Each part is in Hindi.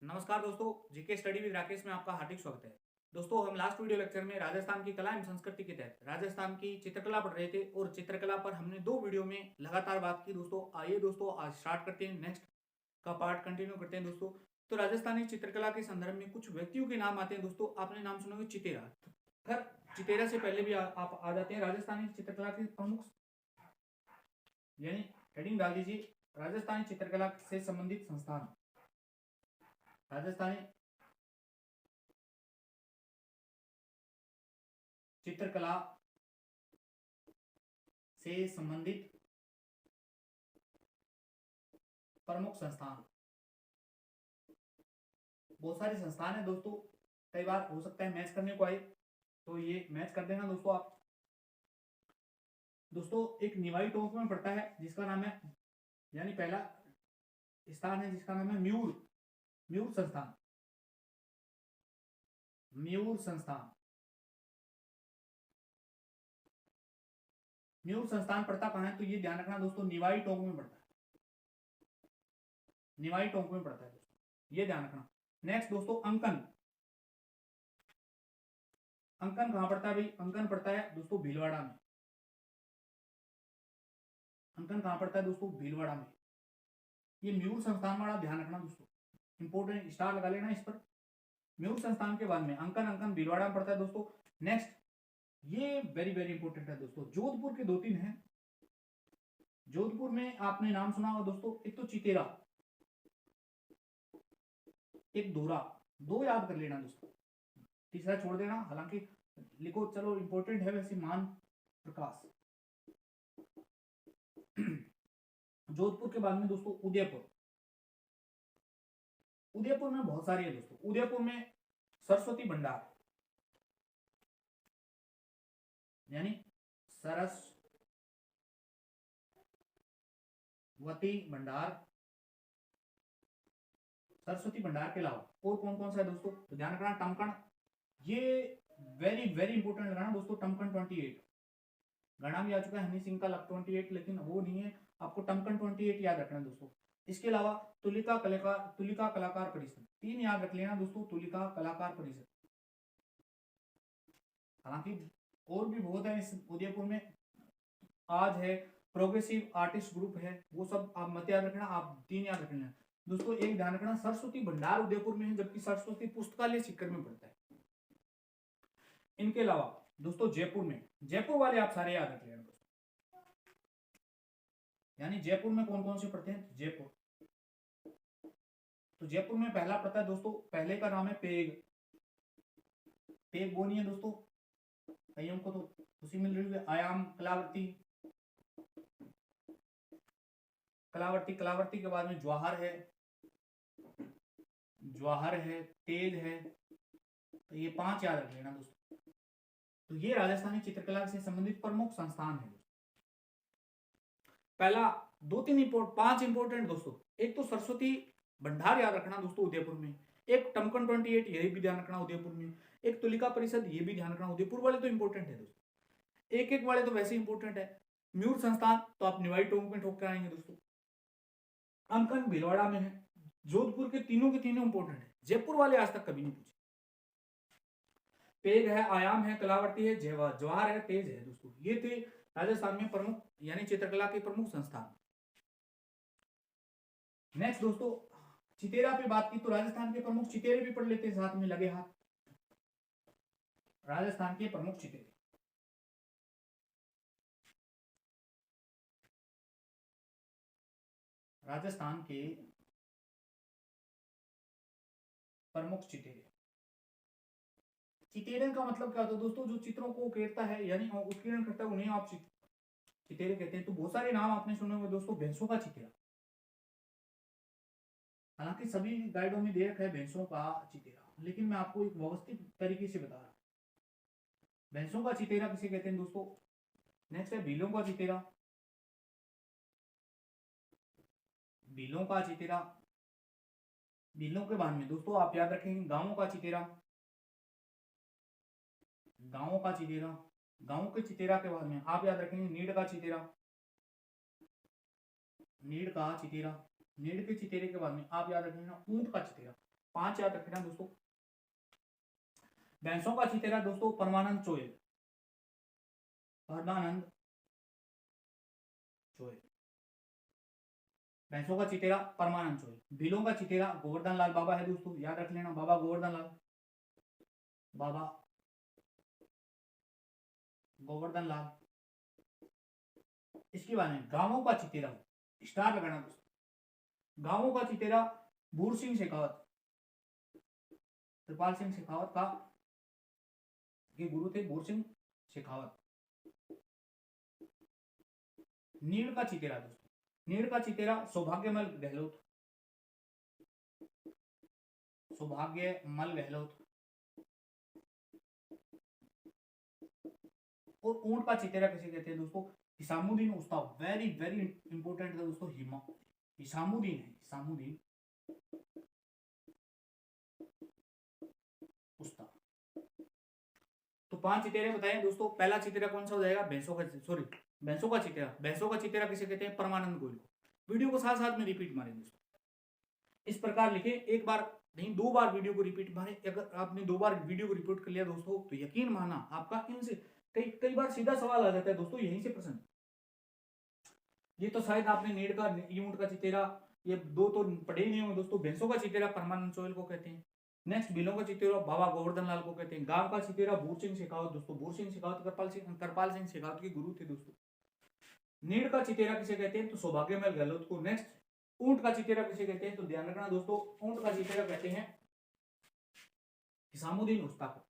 नमस्कार दोस्तों, जीके स्टडी विद राकेश में आपका हार्दिक स्वागत है। दोस्तों, हम लास्ट वीडियो लेक्चर में राजस्थान की कला एवं संस्कृति के तहत राजस्थान की चित्रकला पढ़ रहे थे और चित्रकला पर हमने 2 वीडियो में लगातार बात की। दोस्तों आइए दोस्तों आज स्टार्ट करते हैं, नेक्स्ट का पार्ट कंटिन्यू करते हैं। दोस्तों तो राजस्थानी चित्रकला के संदर्भ में कुछ व्यक्तियों के नाम आते हैं। दोस्तों आपने नाम सुनोगे चितेरा। खैर चितेरा से पहले भी आप आ जाते हैं राजस्थानी चित्रकला के प्रमुख, यानी हेडिंग डाल दीजिए राजस्थानी चित्रकला से संबंधित संस्थान। राजस्थानी चित्रकला से संबंधित प्रमुख संस्थान। बहुत सारे संस्थान है दोस्तों, कई बार हो सकता है मैच करने को आए तो ये मैच कर देना दोस्तों आप। दोस्तों एक निवाई टोंक में पड़ता है जिसका नाम है, यानी पहला स्थान है जिसका नाम है म्यूर म्यूर संस्थान। म्यूर संस्थान म्यूर संस्थान पड़ता कहां है तो ये ध्यान रखना दोस्तों, निवाई टोंक में पड़ता है। निवाई टोंक में पड़ता है दोस्तों, ये ध्यान रखना। नेक्स्ट दोस्तों अंकन। अंकन कहां पड़ता है भाई? अंकन पड़ता है दोस्तों भीलवाड़ा में। अंकन कहां पड़ता है दोस्तों? भीलवाड़ा में। ये म्यूर संस्थान वाला ध्यान रखना दोस्तों, इंपोर्टेंट स्टार लगा लेना इस पर। म्यूर संस्थान के बाद में अंकन, अंकन भीलवाड़ा में पड़ता है दोस्तों। नेक्स्ट ये वेरी वेरी इंपॉर्टेंट है दोस्तों, जोधपुर के 2-3 हैं। जोधपुर में आपने नाम सुना होगा दोस्तों, एक तो चितेरा, एक धोरा। 2 याद कर लेना दोस्तों, तीसरा छोड़ देना, हालांकि लिखो चलो इंपॉर्टेंट है वैसे। मान प्रकाश। जोधपुर के बाद में दोस्तों उदयपुर। उदयपुर में बहुत सारी है दोस्तों। उदयपुर में सरस्वती भंडार, यानी सरस्वती भंडार। सरस्वती भंडार के अलावा और कौन कौन सा है दोस्तों? तो ध्यान रखना टमकन, ये वेरी वेरी इंपॉर्टेंट लगाना दोस्तों। टमकन 28 गणा भी आ चुका है हनी सिंह का 28, लेकिन वो नहीं है, आपको टमकन 28 याद रखना दोस्तों। इसके अलावा तुलिका कलाकार परिषद, 3 याद रख लेना दोस्तों, तुलिका कलाकार परिषद। हालांकि और भी बहुत है इस उदयपुर में, आज है प्रोग्रेसिव आर्टिस्ट ग्रुप है, वो सब आप मत याद रखना, आप 3 याद रखना दोस्तों। एक ध्यान रखना सरस्वती भंडार उदयपुर में है, जबकि सरस्वती पुस्तकालय सीकर में पड़ता है। इनके अलावा दोस्तों जयपुर में, जयपुर वाले आप सारे याद रख लेना दोस्तों, यानी जयपुर में कौन कौन से पढ़ते हैं? जयपुर, तो जयपुर में पहला पड़ता है दोस्तों, पहले का नाम है पेग। पेग वो नहीं है दोस्तों, कईयों को तो खुशी मिल रही है। आयाम कलावर्ती, कलावर्ती, कलावर्ती के बाद में जवाहर है, जवाहर है, तेज है, तो ये 5 याद रख लेना दोस्तों। तो ये राजस्थानी चित्रकला से संबंधित प्रमुख संस्थान है। पहला 5 इंपोर्टेंट दोस्तों, एक तो सरस्वती भंडार याद रखना दोस्तों उदयपुर में, एक टमकन 28 ये भी ध्यान रखना उदयपुर में, एक तुलिका परिषद ये भी ध्यान रखना। उदयपुर वाले तो इंपॉर्टेंट है दोस्तों, एक एक वाले तो वैसे इंपॉर्टेंट है। म्यूर संस्थान तो आप निवाई टोंक में ठोक कर आएंगे दोस्तों। अंकन भीलवाड़ा में है। जोधपुर के तीनों इंपॉर्टेंट है, जयपुर वाले आज तक कभी नहीं पूछे। पेग है, आयाम है, कलावर्ती है, जवाहर है, तेज है दोस्तों। ये थे राजस्थान में प्रमुख यानी चित्रकला के प्रमुख संस्थान। नेक्स्ट दोस्तों चितेरा पे बात की तो राजस्थान के प्रमुख चितेरे भी पढ़ लेते हैं साथ में, लगे हाथ। राजस्थान के प्रमुख चितेरे, राजस्थान के प्रमुख चितेरे। चितेरन का मतलब क्या होता है दोस्तों? जो चित्रों को उकेरता है यानी उत्कीर्ण करता है, उन्हें आप चितेरे कहते हैं। तो बहुत सारे नाम आपने सुने होंगे दोस्तों, भैंसों का चितेरा, हालांकि सभी गाइडों में दे रखा है भैंसों का चितेरा, लेकिन मैं आपको एक व्यवस्थित तरीके से बता रहा हूं। भैंसों का चितेरा किसे कहते हैं दोस्तों? नेक्स्ट है भीलों का चितेरा, भीलों का चितेरा। भीलों के बाद में दोस्तों आप याद रखेंगे गांवों का चितेरा, गांवों का चितेरा। गांवों के चितेरा के बाद में आप याद रखेंगे नीड़ का चितेरा, नीड़ का चितेरा। नीड़ के चितेरे के बाद में आप याद रखेंगे ऊंट का चितेरा। 5 याद रखना दोस्तों। भैंसों का चितेरा दोस्तों परमानंद चोयल, परमानंद चोयल। भैंसों का चितेरा परमानंद चोयल। भीलों का चितेरा गोवर्धन लाल बाबा है दोस्तों, याद रख लेना, बाबा गोवर्धन लाल, बाबा गोवर्धन लाल। इसके बाद में गांवों का चितेरा, स्टार लगाना दोस्तों, गांवों का चितेरा बूढ़ सिंह शेखावत, कृपाल सिंह शेखावत का ये गुरु थे बूढ़ सिंह शेखावत। नीड़ का चितेरा दोस्तों, नीड़ का चितेरा सौभाग्यमल गहलोत, सौभाग्यमल गहलोत। और ऊंट का चितेरा किसे कहते हैं दोस्तों? हिसामुद्दीन उस्ताद, वेरी वेरी इंपॉर्टेंट है दोस्तों, हिसामुद्दीन है, हिसामुद्दीन उस्ताद। तो 5 चितेरे बताए दोस्तों। पहला चितेरा कौन सा हो जाएगा? भैंसों का चितेरा। भैंसों का चितेरा किसे कहते हैं? परमानंद गोयल को। वीडियो को साथ साथ में रिपीट मारें दोस्तों, इस प्रकार लिखे, एक बार नहीं 2 बार वीडियो को रिपीट मारे। अगर आपने 2 बार वीडियो को रिपीट कर लिया दोस्तों तो यकीन माना आपका इनसे कई बार सीधा सवाल आ जाता है दोस्तों, यहीं से प्रश्न। ये तो शायद आपने नीड़ का, ऊंट का चितेरा, ये 2 तो पढ़े ही नहीं होंगे दोस्तों। भैंसों का चितेरा परमानंद चोयल को कहते हैं। नेक्स्ट बिलों का चितेरा बाबा गोवर्धन लाल को कहते हैं। गांव का चितेरा बूढ़ सिंह शेखावत दोस्तों, बूढ़ सिंह शेखावत कृपाल सिंह शेखावत के गुरु थे दोस्तों। नीड़ का चितेरा किसे कहते हैं? तो सौभाग्यमल गहलोत को। नेक्स्ट ऊंट का चितेरा किसे कहते हैं? तो ध्यान रखना दोस्तों, ऊंट का चितेरा कहते हैं हिसामुद्दीन उस्ताद को।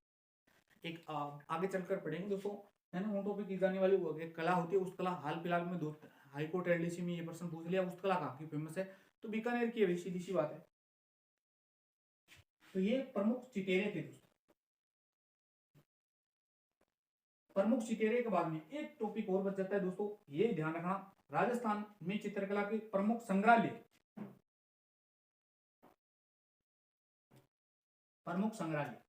एक आगे चलकर पढ़ेंगे दोस्तों, है ना, ऊंटों पे की जाने वाली एक कला होती है, उस कला हाल फिलहाल में हाईकोर्ट एलडीसी में ये प्रश्न पूछ लिया, उस कला कहाँ की फेमस है? तो बीकानेर की है, सीधी सी बात है। तो ये प्रमुख चितेरे थे दोस्तों। प्रमुख चितेरे के बाद में एक टॉपिक और बच जाता है दोस्तों, ये ध्यान रखना, राजस्थान में चित्रकला के प्रमुख संग्रहालय, प्रमुख संग्रहालय।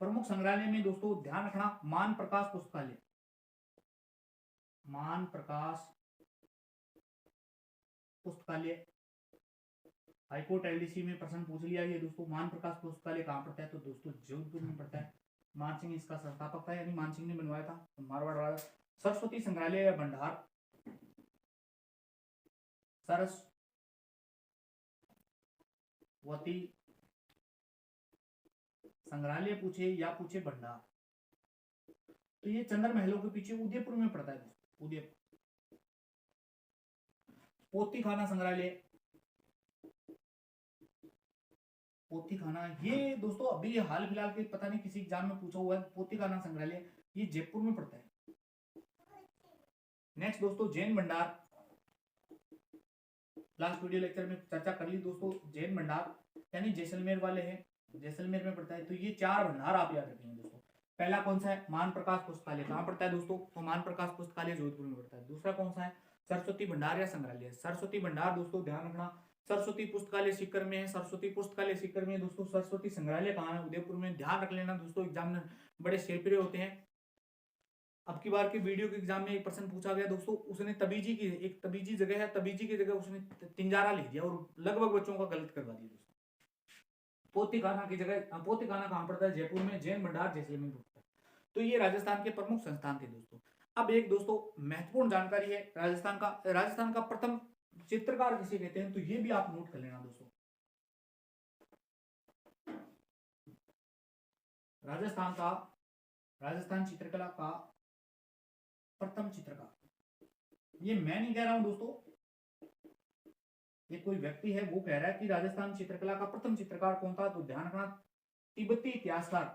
प्रमुख संग्रहालय में दोस्तों ध्यान रखना, मान प्रकाश पुस्तकालय, मान प्रकाश पुस्तकालय। हाईकोर्ट एलडीसी में प्रश्न पूछ लिया ये दोस्तों, मान प्रकाश पुस्तकालय कहाँ पड़ता है? तो दोस्तों जोधपुर में पड़ता है। मान सिंह इसका संस्थापक था, यानी मान सिंह ने बनवाया था, मारवाड़ राजा। सरस्वती संग्रहालय या भंडार, सरस्वती संग्रहालय पूछे या पूछे भंडार, तो ये चंद्र महलों के पीछे उदयपुर में पड़ता है, उदयपुर। पोती खाना संग्रहालय, पोती खाना, ये दोस्तों अभी हाल फिलहाल के पता नहीं किसी एग्जाम में पूछा हुआ है, पोती खाना संग्रहालय, ये जयपुर में पड़ता है। नेक्स्ट दोस्तों जैन भंडार, लास्ट वीडियो लेक्चर में चर्चा कर ली दोस्तों, जैन भंडार यानी जैसलमेर वाले हैं, जैसलमेर में पड़ता है। तो ये 4 भंडार आप याद रखेंगे दोस्तों। पहला कौन सा है? मान प्रकाश पुस्तकालय, कहाँ पड़ता है दोस्तों? तो मान प्रकाश पुस्तकालय जोधपुर में पड़ता है। दूसरा कौन सा है? सरस्वती भंडार या संग्रहालय, सरस्वती भंडार दोस्तों ध्यान रखना, सरस्वती पुस्तकालय सीकर में है, सरस्वती पुस्तकालय सीकर में दोस्तों। सरस्वती संग्रहालय कहाँ है? उदयपुर में। ध्यान रख लेना दोस्तों, एग्जाम में बड़े शेरपिरे होते हैं। अब की बार के वीडियो के एग्जाम में एक प्रश्न पूछा गया दोस्तों, उसने तबीजी की, एक तबीजी जगह है, तबीजी की जगह उसने तिंजारा लिख दिया और लगभग बच्चों का गलत करवा दिया दोस्तों। पोतीखाना की जगह, पोतीखाना कहाँ पड़ता है? जयपुर में। जैन भंडार जैसलमेर में पड़ता है। तो ये राजस्थान के प्रमुख संस्थान थे दोस्तों। अब एक दोस्तों महत्वपूर्ण जानकारी है राजस्थान का प्रथम चित्रकार किसे कहते हैं? तो ये भी आप नोट कर लेना दोस्तों। राजस्थान चित्रकला का प्रथम चित्रकार, ये मैं नहीं कह रहा हूं दोस्तों, ये कोई व्यक्ति है वो कह रहा है कि राजस्थान चित्रकला का प्रथम चित्रकार कौन था? तो ध्यान रखना, तिब्बती इतिहासकार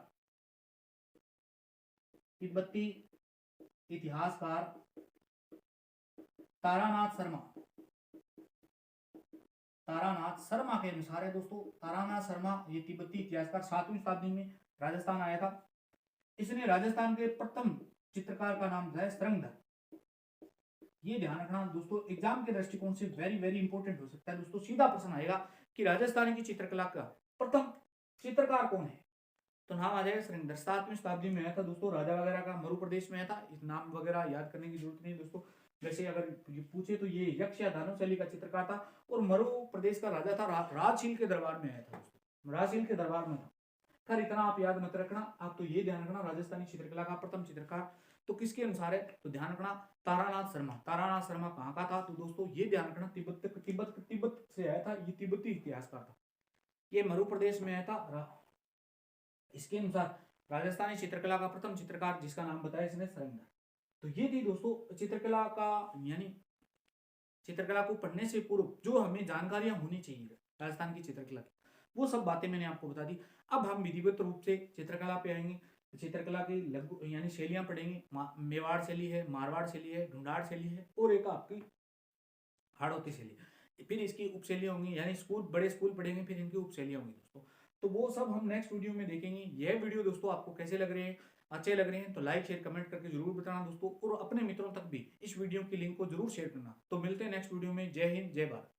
तारानाथ शर्मा के अनुसार है दोस्तों। तारानाथ शर्मा ये तिब्बती इतिहासकार 7वीं शताब्दी में राजस्थान आया था। इसने राजस्थान के प्रथम चित्रकार का नाम है सरंगधर। ये ध्यान रखना दोस्तों, एग्जाम के दृष्टिकोण से वेरी वेरी इंपॉर्टेंट हो सकता है दोस्तों। सीधा प्रश्न आएगा कि राजस्थान की चित्रकला का प्रथम चित्रकार कौन है? तो नाम आ जाएगा श्रीनगर। 7वीं शताब्दी में आया था दोस्तों, राजा वगैरह का मरु प्रदेश में आया था। इस नाम वगैरह याद करने की जरूरत नहीं दोस्तों। वैसे अगर ये पूछे तो ये यक्ष या दानव शैली का चित्रकार था और मरु प्रदेश का राजा था। राजशील के दरबार में आया था दोस्तों, राजशील के दरबार में था। खैर इतना आप याद मत रखना, आप तो ये ध्यान रखना राजस्थानी चित्रकला का प्रथम चित्रकार तो किसके अनुसार है, तो ध्यान रखना तारानाथ शर्मा। तारानाथ शर्मा कहाँ का था, तो दोस्तों ये ध्यान रखना तिब्बत से आया था, ये तिब्बती इतिहासकार था, ये मरु प्रदेश में आया था। इसके अनुसार राजस्थानी चित्रकला का प्रथम चित्रकार जिसका नाम बताया इसने श्रीनगर। तो ये थी दोस्तों चित्रकला का, यानी चित्रकला को पढ़ने से पूर्व जो हमें जानकारियां होनी चाहिए राजस्थान की चित्रकला की, वो सब बातें मैंने आपको बता दी। अब हम विधिवत रूप से चित्रकला पे आएंगे। चित्रकला की लघु यानी शैलियां पढ़ेंगे। मेवाड़ शैली है, मारवाड़ शैली है, ढूंढाड़ शैली है और एक आपकी हाड़ौती शैली। फिर इसकी उपशैलियां होंगी, यानी बड़े स्कूल पढ़ेंगे, फिर इनकी उपशैलियां होंगी दोस्तों। तो वो सब हम नेक्स्ट वीडियो में देखेंगे। यह वीडियो दोस्तों आपको कैसे लग रहे हैं, अच्छे लग रहे हैं तो लाइक शेयर कमेंट करके जरूर बताना दोस्तों, और अपने मित्रों तक भी इस वीडियो की लिंक को जरूर शेयर करना। तो मिलते हैं नेक्स्ट वीडियो में। जय हिंद, जय भारत।